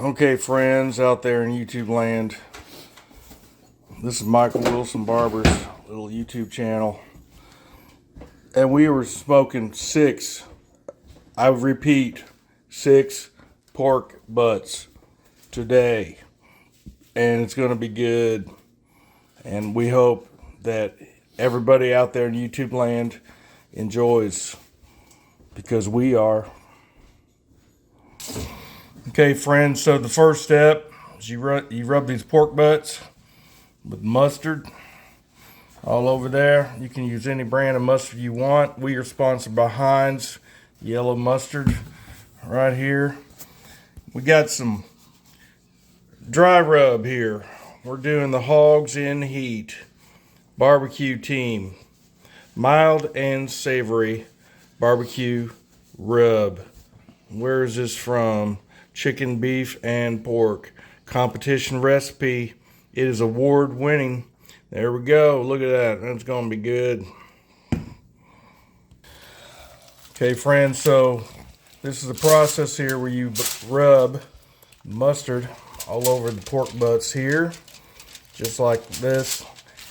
Okay, friends out there in YouTube land, this is Michael Wilson Barber's little YouTube channel, and we were smoking I repeat, 6 pork butts today, and it's going to be good, and we hope that everybody out there in YouTube land enjoys, because we are. Okay, friends, so the first step is you rub these pork butts with mustard all over there. You can use any brand of mustard you want. We are sponsored by Heinz yellow mustard right here. We got some dry rub here. We're doing the Hogs in Heat barbecue team. Mild and savory barbecue rub. Where is this from? Chicken, beef, and pork. Competition recipe. It is award winning. There we go. Look at that. That's going to be good. Okay, friends. So this is the process here where you rub mustard all over the pork butts here. Just like this.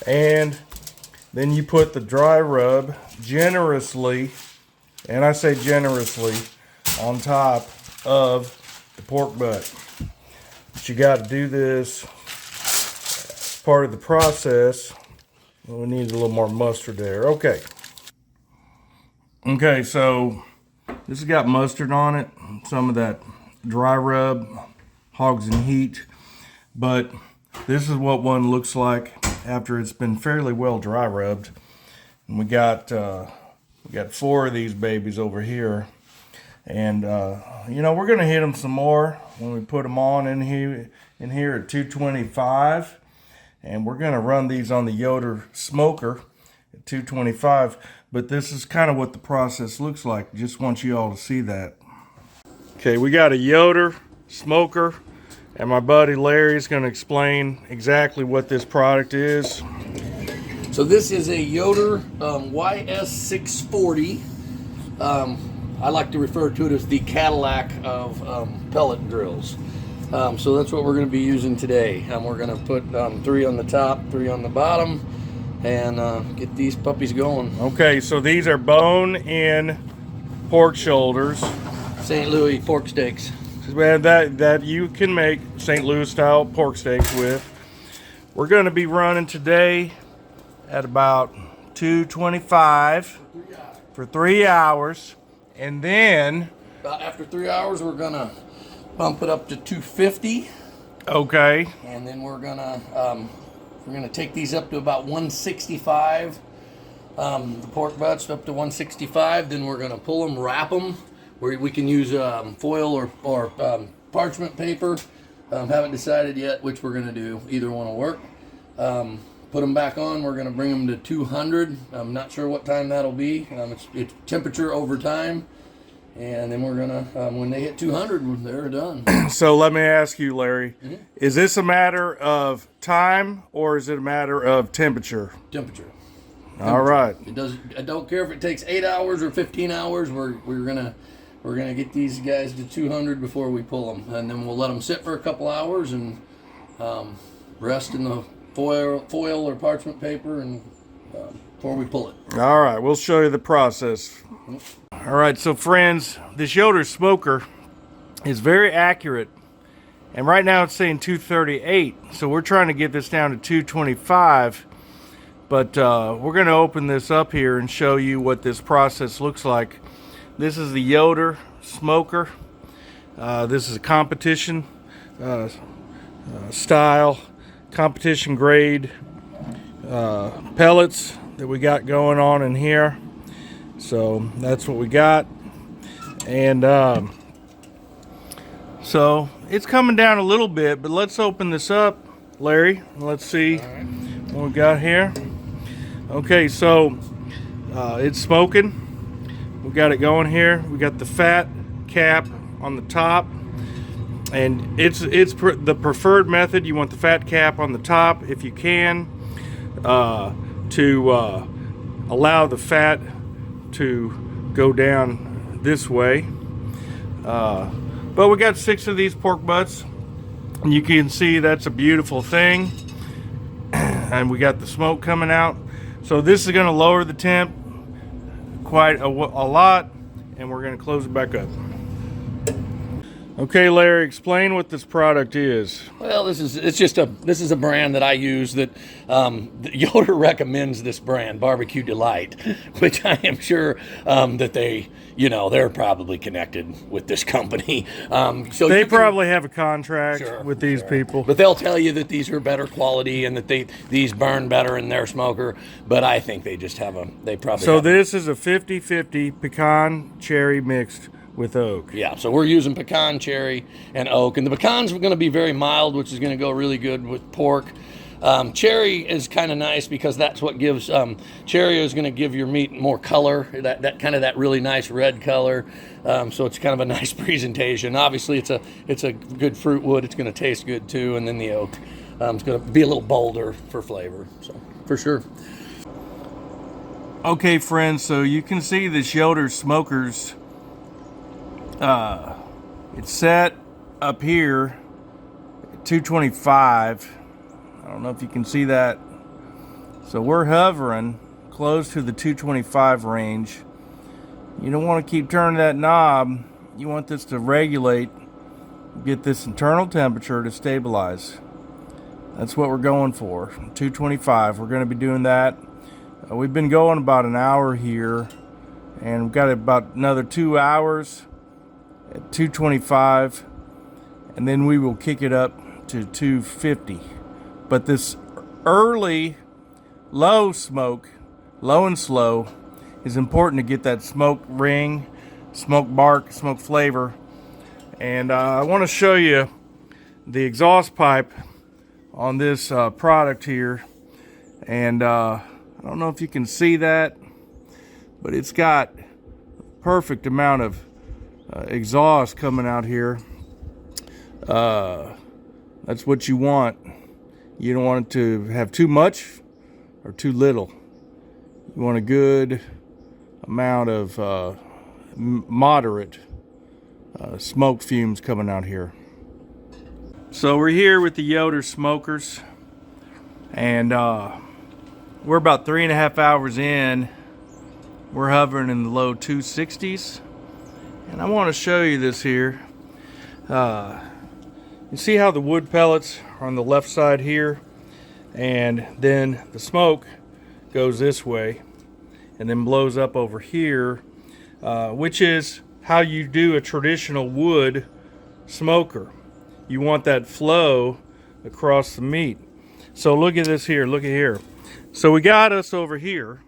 And then you put the dry rub generously, and I say generously, on top of the pork butt. But you got to do this as part of the process. We need a little more mustard there. Okay, so this has got mustard on it, some of that dry rub, Hogs in Heat, but this is what one looks like after it's been fairly well dry rubbed. And we got 4 of these babies over here. And, we're going to hit them some more when we put them on in here at 225. And we're going to run these on the Yoder smoker at 225. But this is kind of what the process looks like. Just want you all to see that. Okay, we got a Yoder smoker. And my buddy Larry is going to explain exactly what this product is. So this is a Yoder YS 640. I like to refer to it as the Cadillac of pellet drills. So that's what we're going to be using today. We're going to put 3 on the top, 3 on the bottom, and get these puppies going. Okay, so these are bone-in pork shoulders. St. Louis pork steaks. That you can make St. Louis style pork steaks with. We're going to be running today at about 225 for 3 hours. And then after 3 hours, we're gonna bump it up to 250. Okay. And then we're gonna take these up to about 165. The pork butts up to 165. Then we're gonna pull them, wrap them. We can use foil or parchment paper. Haven't decided yet which we're gonna do. Either one will work. Put them back on. We're going to bring them to 200. I'm not sure what time that'll be. It's temperature over time. And then we're going to, when they hit 200, they're done. So let me ask you, Larry, is this a matter of time or is it a matter of temperature? Temperature. All right. I don't care if it takes 8 hours or 15 hours. We're going to get these guys to 200 before we pull them. And then we'll let them sit for a couple hours and rest in the foil or parchment paper and before we pull it. All right, we'll show you the process. All right, so friends, this Yoder smoker is very accurate, and right now it's saying 238, so we're trying to get this down to 225, but we're going to open this up here and show you what this process looks like. This is the Yoder smoker. This is a competition style, competition grade pellets that we got going on in here. So that's what we got. And so it's coming down a little bit, but let's open this up, Larry. Let's see what we got here. Okay, so it's smoking. We got it going here. We got the fat cap on the top. And it's the preferred method. You want the fat cap on the top if you can, to allow the fat to go down this way. But we got 6 of these pork butts And you can see that's a beautiful thing. And we got the smoke coming out. So this is going to lower the temp quite a lot, and we're going to close it back up. Okay, Larry, explain what this product is. Well, this is a brand that I use that Yoder recommends this brand, Barbecue Delight, which I am sure that they're probably connected with this company. So they probably have a contract with these people. But they'll tell you that these are better quality and that these burn better in their smoker. But I think they just have So this is a 50-50 pecan cherry mixed with oak. Yeah, so we're using pecan, cherry, and oak. And the pecans are going to be very mild, which is going to go really good with pork. Cherry is kind of nice because that's what gives, cherry is going to give your meat more color, that really nice red color. So it's kind of a nice presentation. Obviously, it's a good fruit wood. It's going to taste good too. And then the oak, it's going to be a little bolder for flavor. So for sure. Okay, friends, so you can see this Yoder smokers. It's set up here at 225. I don't know if you can see that. So we're hovering close to the 225 range. You don't want to keep turning that knob. You want this to regulate, get this internal temperature to stabilize. That's what we're going for, 225. We're going to be doing that. We've been going about an hour here, and we've got about another 2 hours at 225, and then we will kick it up to 250. But this early low smoke, low and slow, is important to get that smoke ring, smoke bark, smoke flavor. And I want to show you the exhaust pipe on this product here. And I don't know if you can see that, but it's got perfect amount of exhaust coming out here. That's what you want. You don't want it to have too much or too little. You want a good amount of moderate smoke fumes coming out here. So we're here with the Yoder smokers, and we're about 3.5 hours in. We're hovering in the low 260s. And I want to show you this here. You see how the wood pellets are on the left side here, and then the smoke goes this way and then blows up over here, which is how you do a traditional wood smoker. You want that flow across the meat. So look at this here, look at here. So we got us over here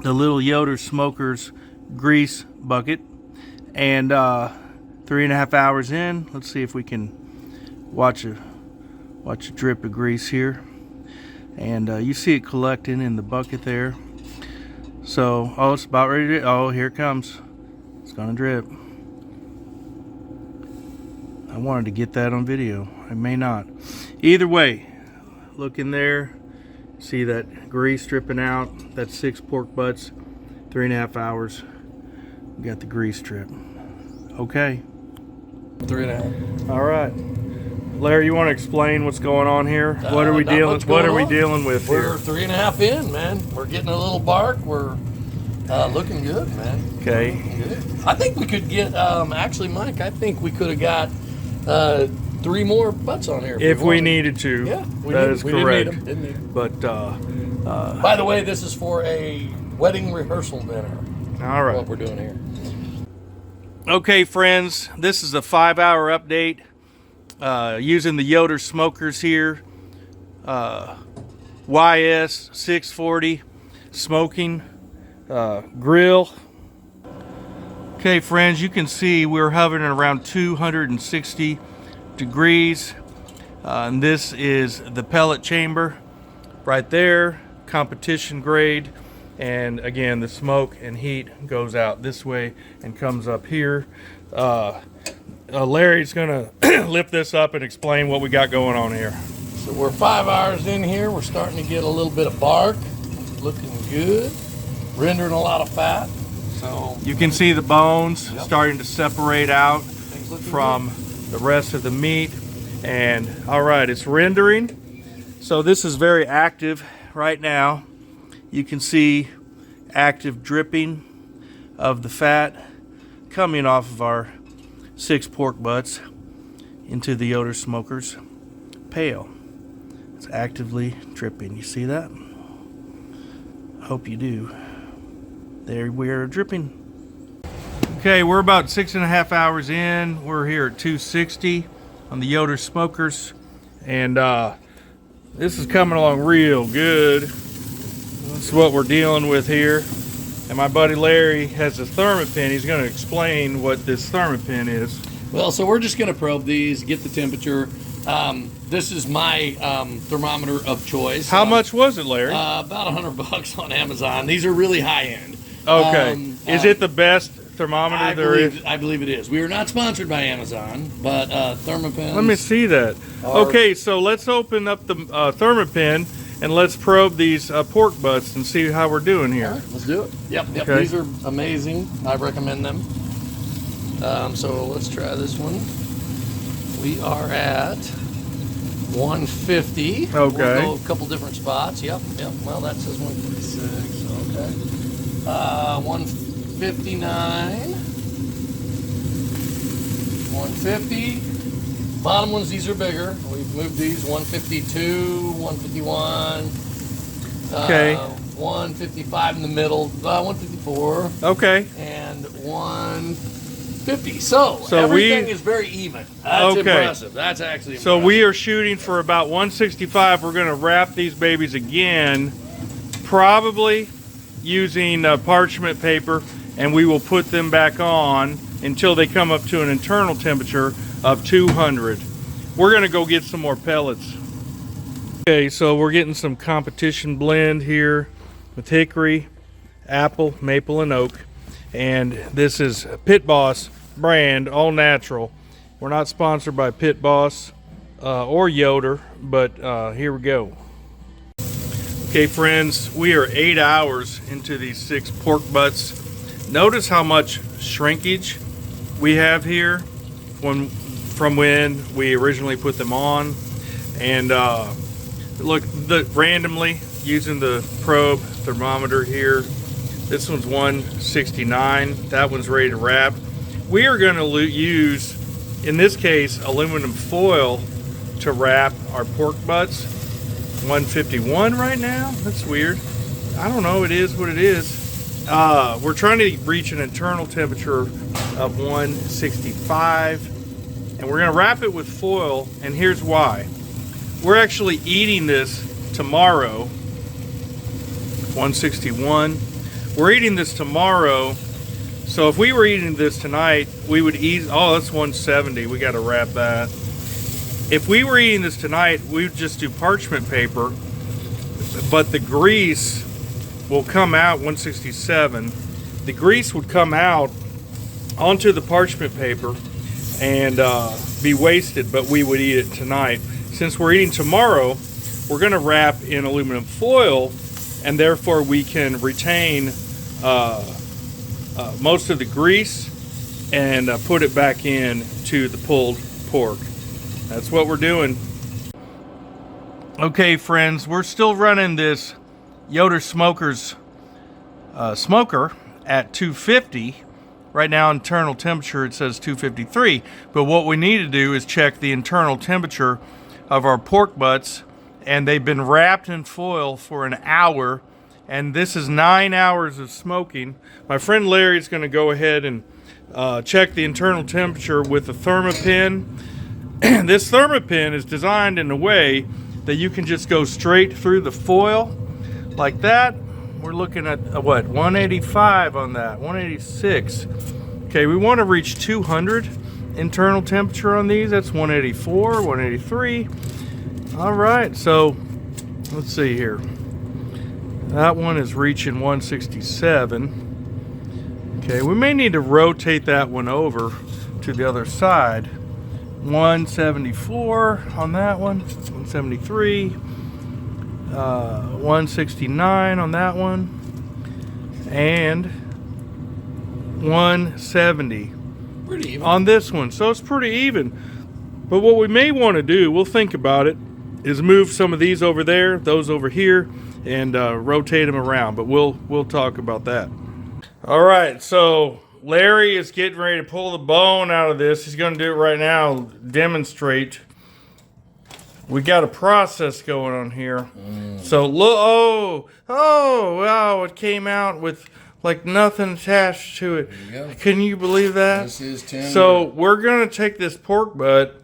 the little Yoder smokers grease bucket. And 3.5 hours in, let's see if we can watch a drip of grease here. And you see it collecting in the bucket there. So, oh, it's about ready to, oh, here it comes. It's gonna drip. I wanted to get that on video. I may not. Either way, look in there. See that grease dripping out. That's 6 pork butts, 3.5 hours. We got the grease strip. Okay. 3.5. All right. Larry, you want to explain what's going on here? What are we dealing? What are we dealing with here? We're 3.5 in, man. We're getting a little bark. We're looking good, man. Okay. Good. I think we could get. Actually, Mike, I think we could have got 3 more butts on here if we needed to. Yeah, that is correct. Didn't need them. But by the way, this is for a wedding rehearsal dinner. All right. What we're doing here. Okay, friends, this is a 5-hour update using the Yoder smokers here. YS 640 smoking grill. Okay, friends, you can see we're hovering around 260 degrees. And this is the pellet chamber right there, competition grade. And again, the smoke and heat goes out this way and comes up here. Larry's gonna lift this up and explain what we got going on here. So we're 5 hours in here. We're starting to get a little bit of bark, looking good, rendering a lot of fat. So you can see the bones starting to separate out from good. the rest of the meat. And all right, it's rendering. So this is very active right now. You can see active dripping of the fat coming off of our 6 pork butts into the Yoder Smoker's pail. It's actively dripping. You see that? I hope you do. There we are dripping. Okay, we're about 6.5 hours in. We're here at 260 on the Yoder Smokers, and this is coming along real good. This is what we're dealing with here. And my buddy Larry has a thermopin. He's going to explain what this thermopin is. Well, so we're just going to probe these, get the temperature. This is my thermometer of choice. How much was it, Larry? About $100 on Amazon. These are really high end. Okay. Is it the best thermometer there is? I believe it is. We are not sponsored by Amazon, but thermopins. Let me see that. Okay, so let's open up the thermopin and let's probe these pork butts and see how we're doing here. All right, let's do it. Yep. Okay. These are amazing. I recommend them. So let's try this one. We are at 150. Okay. We'll go a couple different spots. Yep. Well, that says 146. Okay. 159. 150. Bottom ones, these are bigger. We've moved these. 152, 151. Okay. 155 in the middle. 154. Okay. And 150. So everything is very even. That's impressive. That's actually impressive. So we are shooting for about 165. We're going to wrap these babies again, probably using parchment paper, and we will put them back on until they come up to an internal temperature of 200. We're going to go get some more pellets. Okay, so we're getting some competition blend here with hickory, apple, maple, and oak. And this is Pit Boss brand, all natural. We're not sponsored by Pit Boss or Yoder, but here we go. Okay, friends, we are 8 hours into these 6 pork butts. Notice how much shrinkage we have here from when we originally put them on. And look, randomly using the probe thermometer here, this one's 169. That one's ready to wrap. We are going to use, in this case, aluminum foil to wrap our pork butts. 151 right now. That's weird. I don't know. It is what it is. We're trying to reach an internal temperature of 165, and we're going to wrap it with foil. And here's why. We're actually eating this tomorrow. 161. We're eating this tomorrow. So if we were eating this tonight, we would eat. Oh, that's 170. We got to wrap that. If we were eating this tonight, we would just do parchment paper, but the grease will come out. 167. The grease would come out onto the parchment paper and be wasted, but we would eat it tonight. Since we're eating tomorrow, we're going to wrap in aluminum foil, and therefore we can retain most of the grease and put it back in to the pulled pork. That's what we're doing. Okay, friends, we're still running this Yoder Smokers smoker at 250. Right now, internal temperature, it says 253. But what we need to do is check the internal temperature of our pork butts, and they've been wrapped in foil for an hour, and this is 9 hours of smoking. My friend Larry is going to go ahead and check the internal temperature with the thermopin. This thermopin is designed in a way that you can just go straight through the foil like that. We're looking at what, 185 on that, 186. Okay, we want to reach 200 internal temperature on these. That's 184, 183. All right, so let's see here. That one is reaching 167. Okay, we may need to rotate that one over to the other side. 174 on that one, 173, 169 on that one, and 170 pretty even on this one. So it's pretty even. But what we may want to do, we'll think about it, is move some of these over there, those over here, and rotate them around. But we'll talk about that. All right, so Larry is getting ready to pull the bone out of this. He's going to do it right now, demonstrate. We got a process going on here. So look, wow, it came out with like nothing attached to it. There you go. Can you believe that? This is tender. So we're going to take this pork butt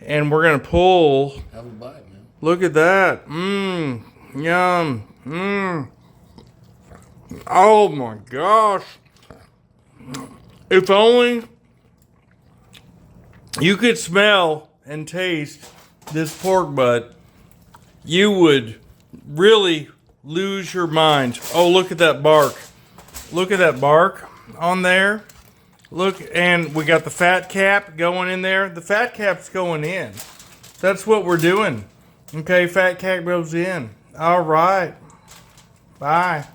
and we're going to pull. Have a bite, man. Look at that. Mmm. Yum. Mmm. Oh my gosh. If only you could smell and taste this pork butt, you would really lose your mind. Oh, look at that bark. Look at that bark on there. Look, and we got the fat cap going in there. The fat cap's going in. That's what we're doing. Okay, fat cap goes in. All right. Bye.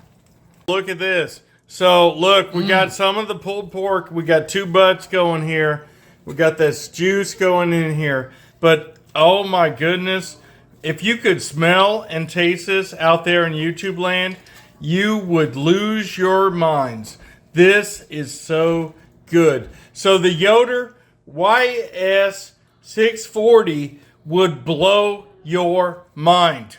Look at this. So, look, we got some of the pulled pork. We got 2 butts going here. We got this juice going in here. But, oh my goodness, if you could smell and taste this out there in YouTube land, you would lose your minds. This is so good. So the Yoder YS 640 would blow your mind.